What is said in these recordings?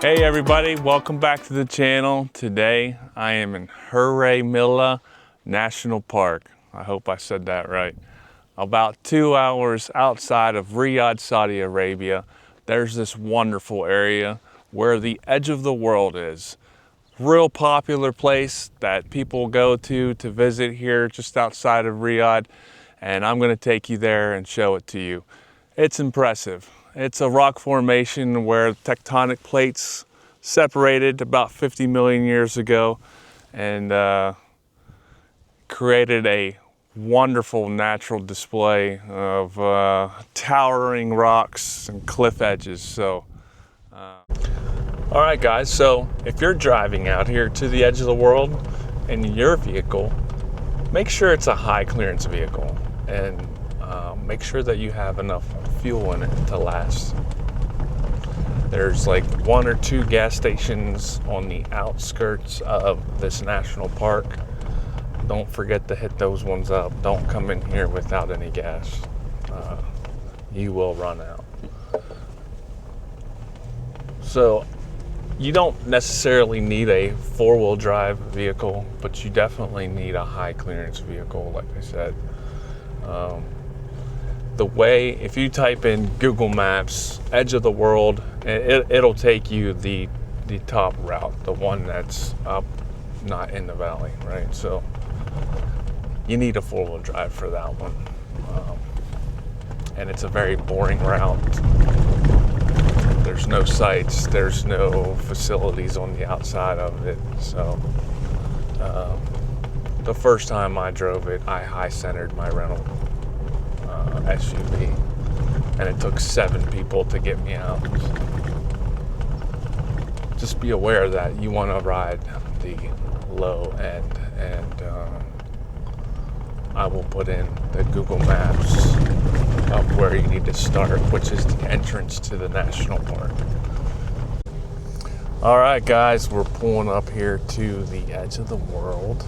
Hey everybody, welcome back to the channel. Today I am in Fihrayn National Park. I hope I said that right. About 2 hours outside of Riyadh, Saudi Arabia, there's this wonderful area where the edge of the world is. Real popular place that people go to visit here just outside of Riyadh, and I'm going to take you there and show it to you. It's impressive. It's a rock formation where tectonic plates separated about 50 million years ago and created a wonderful natural display of towering rocks and cliff edges. So, all right guys, so if you're driving out here to the edge of the world in your vehicle, make sure it's a high clearance vehicle and make sure that you have enough fuel in it to last. There's like 1 or 2 gas stations on the outskirts of this national park. Don't forget to hit those ones up. Don't come in here without any gas. You will run out. So you don't necessarily need a 4-wheel drive vehicle, but you definitely need a high clearance vehicle, like I said. The way, if you type in Google Maps, edge of the world, it'll take you the top route, the one that's up, not in the valley, right? So you need a 4-wheel drive for that one. And it's a very boring route. There's no sites, there's no facilities on the outside of it. So the first time I drove it, I high-centered my rental SUV, and it took 7 people to get me out. Just be aware that you want to ride the low end, and I will put in the Google Maps of where you need to start, which is the entrance to the national park. All right guys, we're pulling up here to the edge of the world.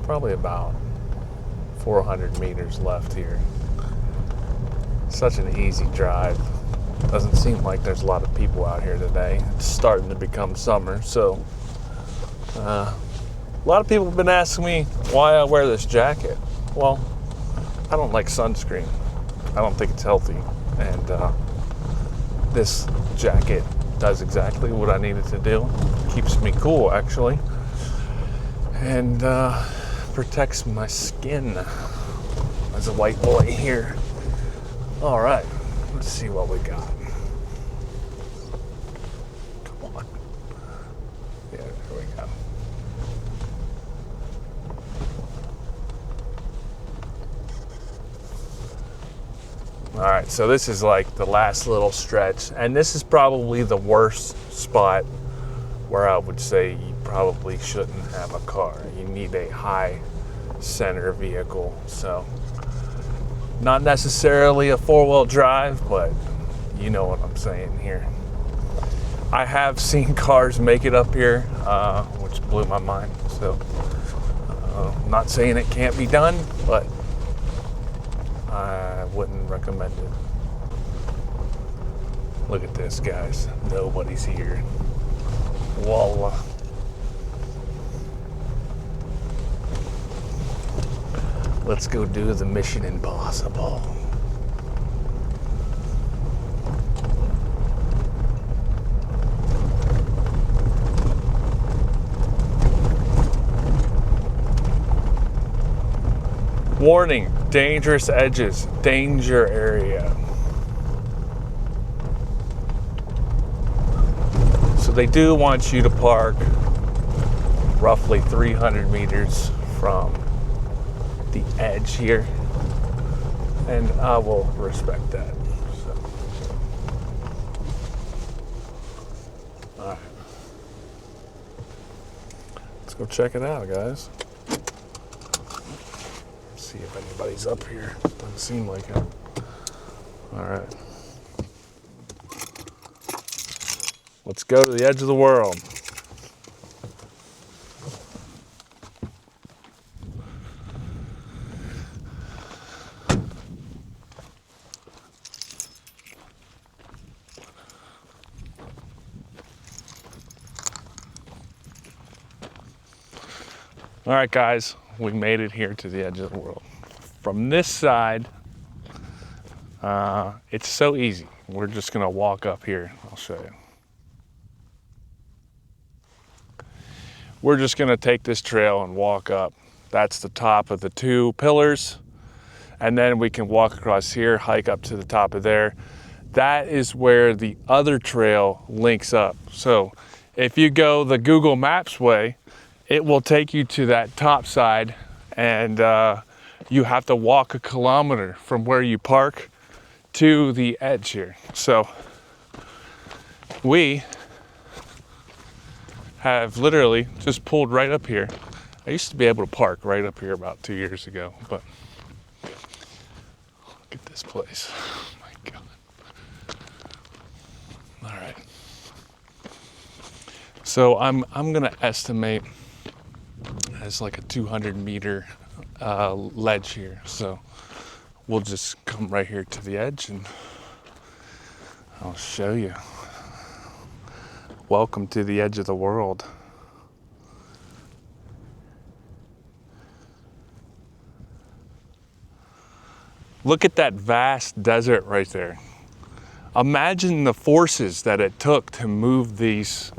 Probably about 400 meters left here. Such an easy drive. Doesn't seem like there's a lot of people out here today. It's starting to become summer, so a lot of people have been asking me why I wear this jacket. Well, I don't like sunscreen. I don't think it's healthy, and this jacket does exactly what I need it to do. Keeps me cool, actually, and protects my skin as a white boy here. All right, let's see what we got. Come on. Yeah, there we go. All right, so this is like the last little stretch, and this is probably the worst spot where I would say you probably shouldn't have a car. You need a high center vehicle. So not necessarily a 4-wheel drive, but you know what I'm saying here. I have seen cars make it up here, which blew my mind. So not saying it can't be done, but I wouldn't recommend it. Look at this, guys. Nobody's here. Voila. Let's go do the Mission Impossible. Warning, dangerous edges, danger area. So they do want you to park roughly 300 meters from the edge here, and I will respect that. So, all right, let's go check it out, guys. See if anybody's up here. Doesn't seem like it. All right, let's go to the edge of the world. All right, guys, we made it here to the edge of the world. From this side, it's so easy. We're just gonna walk up here. I'll show you. We're just gonna take this trail and walk up. That's the top of the 2 pillars. And then we can walk across here, hike up to the top of there. That is where the other trail links up. So if you go the Google Maps way, it will take you to that top side, and you have to walk a kilometer from where you park to the edge here. So we have literally just pulled right up here. I used to be able to park right up here about 2 years ago, but look at this place. Oh my God. All right. So I'm gonna estimate as like a 200-meter ledge here. So we'll just come right here to the edge and I'll show you. Welcome to the edge of the world. Look at that vast desert right there. Imagine the forces that it took to move this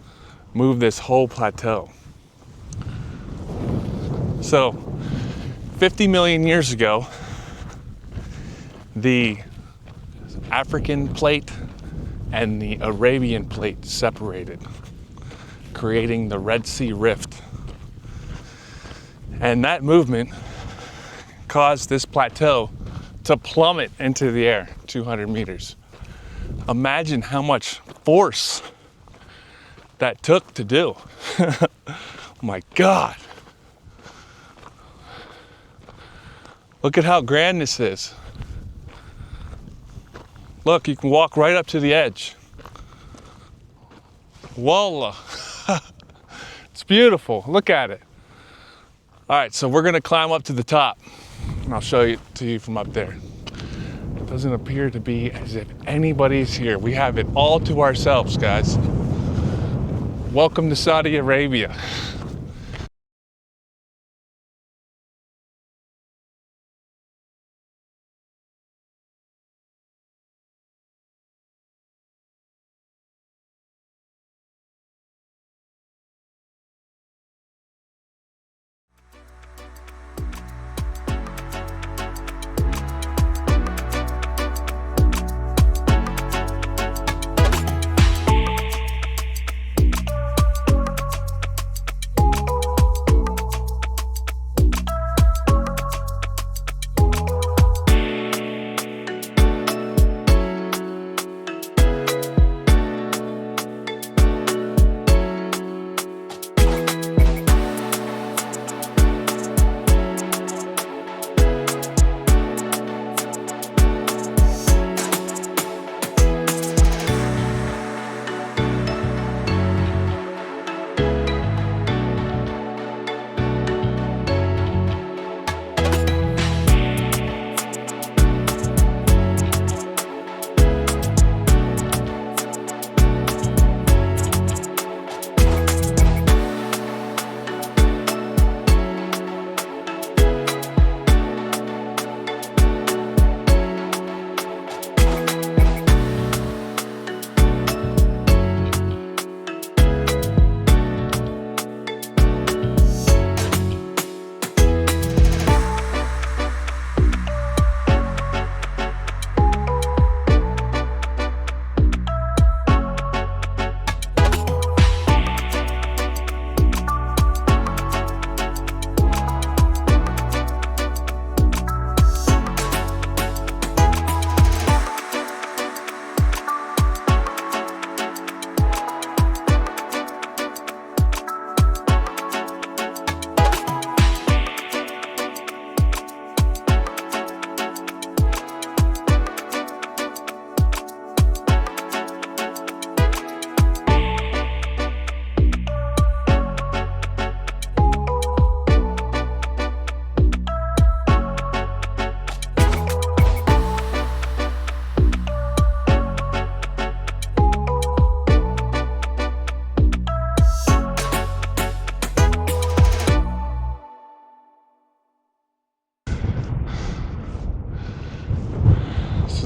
whole plateau. So 50 million years ago, the African plate and the Arabian plate separated, creating the Red Sea Rift. And that movement caused this plateau to plummet into the air 200 meters. Imagine how much force that took to do. Oh my God. Look at how grand this is. Look, you can walk right up to the edge. Wallah. It's beautiful. Look at it. All right, so we're gonna climb up to the top. And I'll show it to you from up there. It doesn't appear to be as if anybody's here. We have it all to ourselves, guys. Welcome to Saudi Arabia.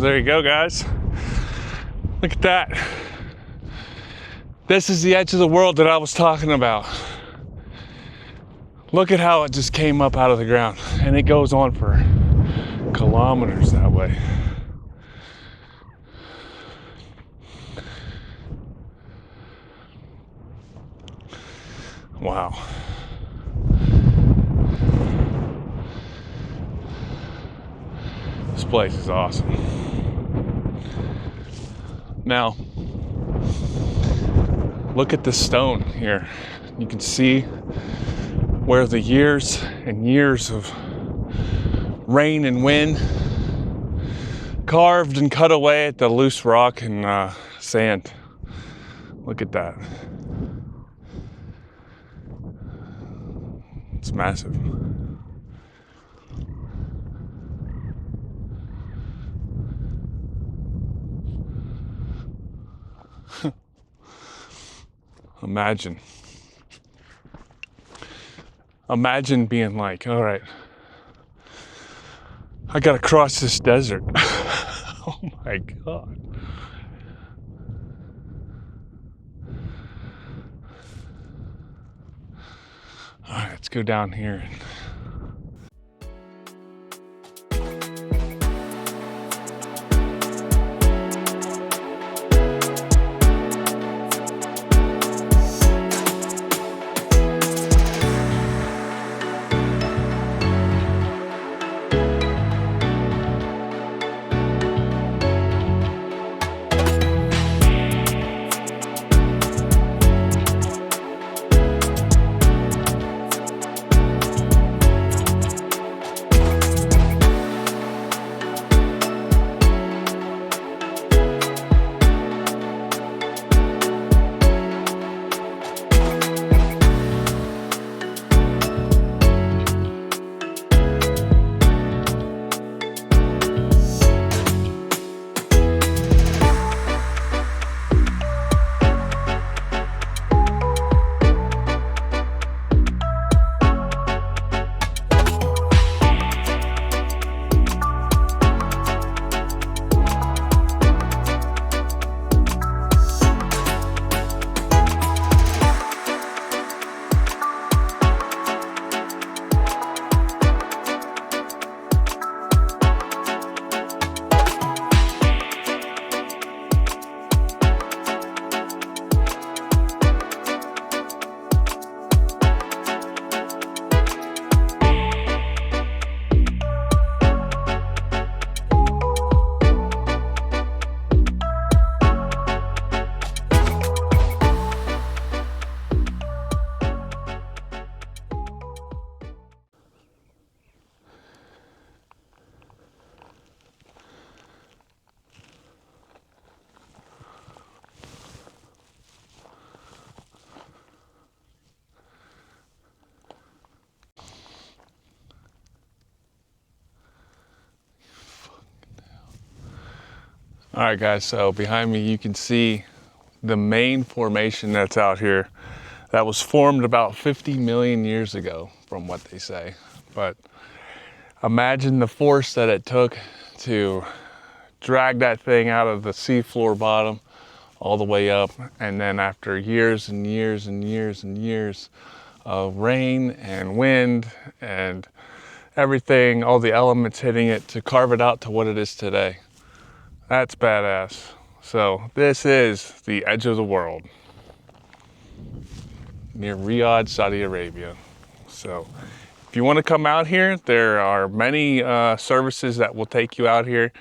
So there you go, guys. Look at that. This is the edge of the world that I was talking about. Look at how it just came up out of the ground, and it goes on for kilometers that way. Wow. This place is awesome. Now, look at the stone here. You can see where the years and years of rain and wind carved and cut away at the loose rock and sand. Look at that. It's massive. Imagine being like, all right, I gotta cross this desert. Oh my God. All right, let's go down here. All right, guys, so behind me you can see the main formation that's out here that was formed about 50 million years ago, from what they say. But imagine the force that it took to drag that thing out of the seafloor bottom all the way up, and then after years and years and years and years of rain and wind and everything, all the elements hitting it, to carve it out to what it is today. That's badass. So this is the edge of the world near Riyadh, Saudi Arabia. So if you want to come out here, there are many services that will take you out here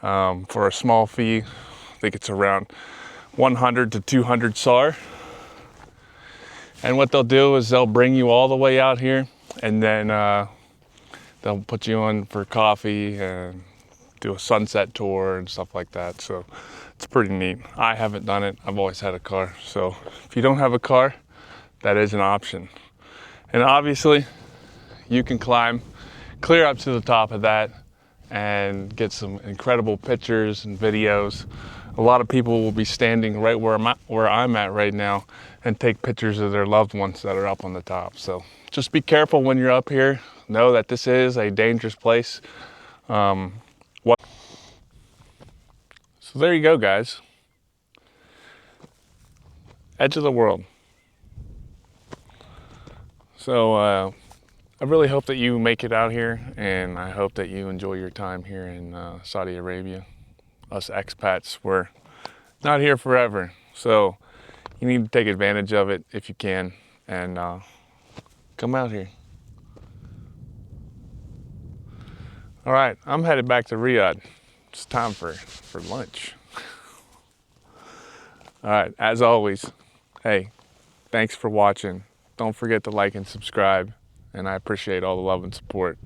for a small fee. I think it's around 100 to 200 SAR. And what they'll do is they'll bring you all the way out here, and then they'll put you on for coffee and do a sunset tour and stuff like that. So it's pretty neat. I haven't done it. I've always had a car. So if you don't have a car, that is an option. And obviously you can climb clear up to the top of that and get some incredible pictures and videos. A lot of people will be standing right where I'm at right now and take pictures of their loved ones that are up on the top. So just be careful when you're up here. Know that this is a dangerous place. So there you go, guys. Edge of the world. So I really hope that you make it out here, and I hope that you enjoy your time here in Saudi Arabia. Us expats, we're not here forever, so you need to take advantage of it if you can, and come out here. All right, I'm headed back to Riyadh. It's time for lunch. All right, as always, hey, thanks for watching. Don't forget to like and subscribe, and I appreciate all the love and support.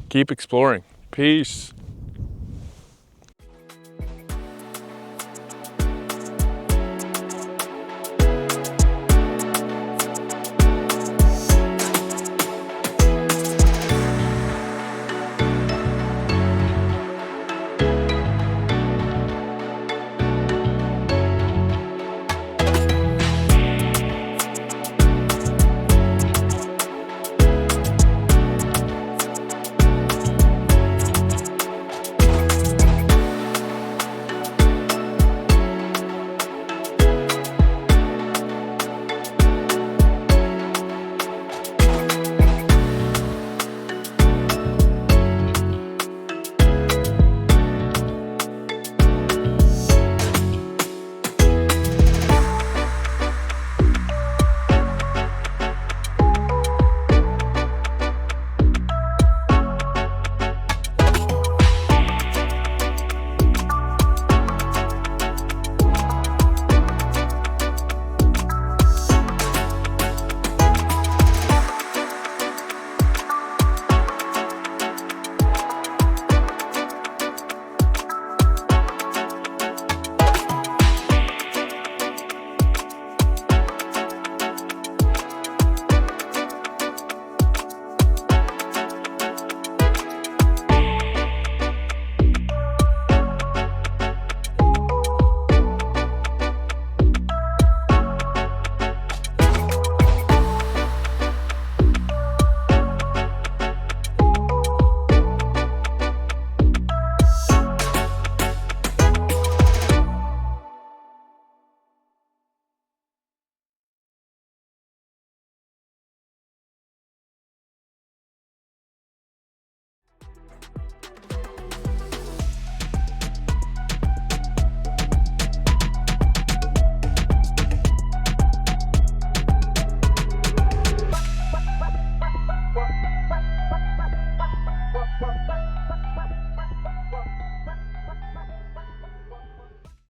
Keep exploring. Peace.